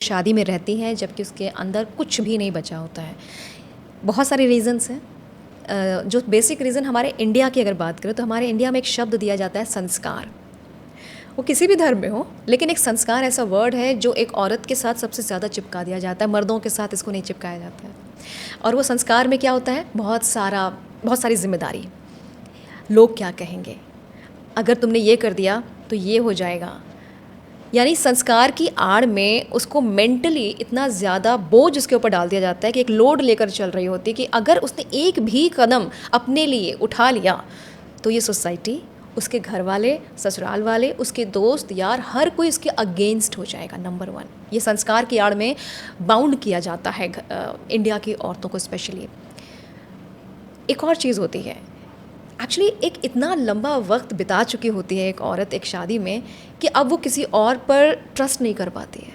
शादी में रहती हैं जबकि उसके अंदर कुछ भी नहीं बचा होता है। बहुत सारे रीज़न्स हैं। जो बेसिक रीज़न हमारे इंडिया की अगर बात करें तो हमारे इंडिया में एक शब्द दिया जाता है संस्कार। वो किसी भी धर्म में हो, लेकिन एक संस्कार ऐसा वर्ड है जो एक औरत के साथ सबसे ज़्यादा चिपका दिया जाता है, मर्दों के साथ इसको नहीं चिपकाया जाता है। और वो संस्कार में क्या होता है, बहुत सारी जिम्मेदारी। लोग क्या कहेंगे, अगर तुमने ये कर दिया तो ये हो जाएगा। यानी संस्कार की आड़ में उसको मेंटली इतना ज़्यादा बोझ उसके ऊपर डाल दिया जाता है कि एक लोड लेकर चल रही होती है कि अगर उसने एक भी कदम अपने लिए उठा लिया तो ये सोसाइटी, उसके घर वाले, ससुराल वाले, उसके दोस्त यार, हर कोई उसके अगेंस्ट हो जाएगा। नंबर 1, ये संस्कार की आड़ में बाउंड किया जाता है इंडिया की औरतों को स्पेशली। एक और चीज़ होती है, एक्चुअली एक इतना लंबा वक्त बिता चुकी होती है एक औरत एक शादी में कि अब वो किसी और पर ट्रस्ट नहीं कर पाती है।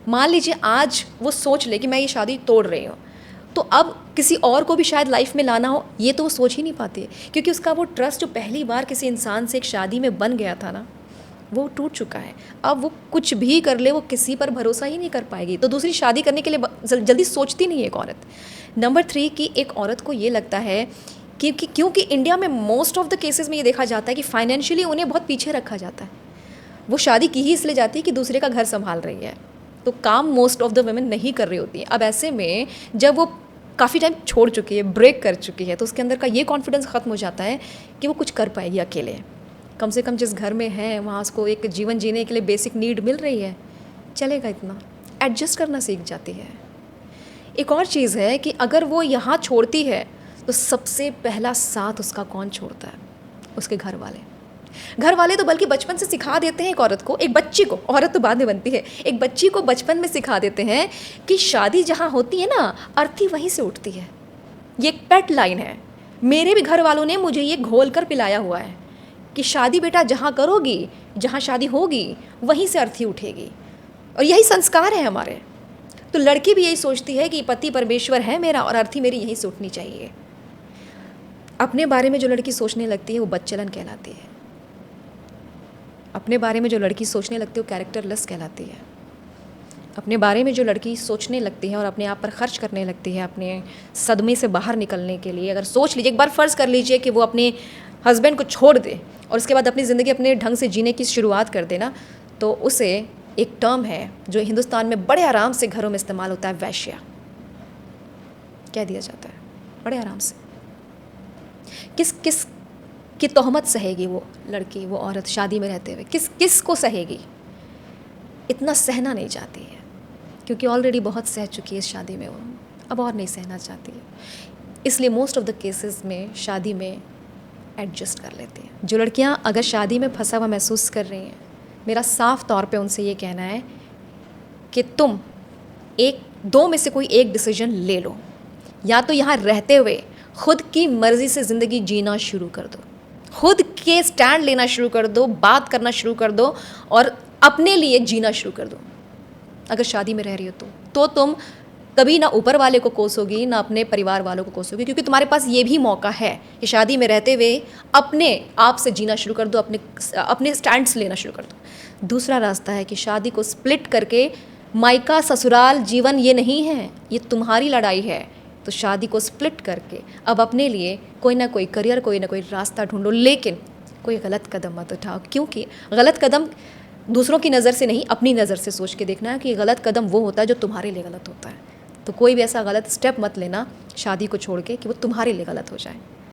मान लीजिए आज वो सोच ले कि मैं ये शादी तोड़ रही हूँ, तो अब किसी और को भी शायद लाइफ में लाना हो, ये तो वो सोच ही नहीं पाती है, क्योंकि उसका वो ट्रस्ट जो पहली बार किसी इंसान से एक शादी में बन गया था ना, वो टूट चुका है। अब वो कुछ भी कर ले, वो किसी पर भरोसा ही नहीं कर पाएगी, तो दूसरी शादी करने के लिए जल्दी सोचती नहीं है एक औरत। नंबर 3 की एक औरत को ये लगता है क्योंकि इंडिया में मोस्ट ऑफ द केसेस में ये देखा जाता है कि फाइनेंशियली उन्हें बहुत पीछे रखा जाता है। वो शादी की ही इसलिए जाती है कि दूसरे का घर संभाल रही है, तो काम मोस्ट ऑफ द वुमेन नहीं कर रही होती है। अब ऐसे में जब वो काफ़ी टाइम छोड़ चुकी है, ब्रेक कर चुकी है, तो उसके अंदर का ये कॉन्फिडेंस ख़त्म हो जाता है कि वो कुछ कर पाएगी अकेले। कम से कम जिस घर में है वहाँ उसको एक जीवन जीने के लिए बेसिक नीड मिल रही है, चलेगा इतना, एडजस्ट करना सीख जाती है। एक और चीज़ है कि अगर वो यहाँ छोड़ती है तो सबसे पहला साथ उसका कौन छोड़ता है, उसके घर वाले। घर वाले तो बल्कि बचपन से सिखा देते हैं एक औरत को, एक बच्ची को, औरत तो बाद में बनती है, एक बच्ची को बचपन में सिखा देते हैं कि शादी जहाँ होती है ना, अर्थी वहीं से उठती है। ये एक पेट लाइन है, मेरे भी घर वालों ने मुझे ये घोल कर पिलाया हुआ है कि शादी बेटा जहाँ करोगी, जहाँ शादी होगी, वहीं से अर्थी उठेगी, और यही संस्कार है हमारे। तो लड़की भी यही सोचती है कि पति परमेश्वर है मेरा और अर्थी मेरी यहीं से उठनी चाहिए। अपने बारे में जो लड़की सोचने लगती है वो बदचलन कहलाती है। अपने बारे में जो लड़की सोचने लगती है वो कैरेक्टरलेस कहलाती है। अपने बारे में जो लड़की सोचने लगती है और अपने आप पर खर्च करने लगती है अपने सदमे से बाहर निकलने के लिए, अगर सोच लीजिए, एक बार फ़र्ज़ कर लीजिए कि वो अपने हस्बैंड को छोड़ दे और उसके बाद अपनी ज़िंदगी अपने ढंग से जीने की शुरुआत कर देना, तो उसे एक टर्म है जो हिंदुस्तान में बड़े आराम से घरों में इस्तेमाल होता है, वैश्या कह दिया जाता है, बड़े आराम से। किस किस की तोहमत सहेगी वो लड़की, वो औरत शादी में रहते हुए, किस को सहेगी? इतना सहना नहीं चाहती है, क्योंकि ऑलरेडी बहुत सह चुकी है इस शादी में, वो अब और नहीं सहना चाहती है। इसलिए मोस्ट ऑफ द केसेस में शादी में एडजस्ट कर लेती हैं। जो लड़कियां अगर शादी में फंसा हुआ महसूस कर रही हैं, मेरा साफ तौर पे उनसे ये कहना है कि तुम दो में से कोई एक डिसीजन ले लो। या तो यहाँ रहते हुए खुद की मर्ज़ी से ज़िंदगी जीना शुरू कर दो, खुद के स्टैंड लेना शुरू कर दो, बात करना शुरू कर दो और अपने लिए जीना शुरू कर दो। अगर शादी में रह रही हो तो तुम कभी ना ऊपर वाले को कोसोगी, ना अपने परिवार वालों को कोसोगी, क्योंकि तुम्हारे पास ये भी मौका है कि शादी में रहते हुए अपने आप से जीना शुरू कर दो, अपने स्टैंड्स लेना शुरू कर दो। दूसरा रास्ता है कि शादी को स्प्लिट करके, मायका ससुराल जीवन ये नहीं है, ये तुम्हारी लड़ाई है, तो शादी को स्प्लिट करके अब अपने लिए कोई ना कोई करियर, कोई ना कोई रास्ता ढूंढो, लेकिन कोई गलत कदम मत उठाओ। क्योंकि गलत कदम दूसरों की नज़र से नहीं, अपनी नज़र से सोच के देखना है कि गलत कदम वो होता है जो तुम्हारे लिए गलत होता है। तो कोई भी ऐसा गलत स्टेप मत लेना शादी को छोड़ के कि वो तुम्हारे लिए गलत हो जाए।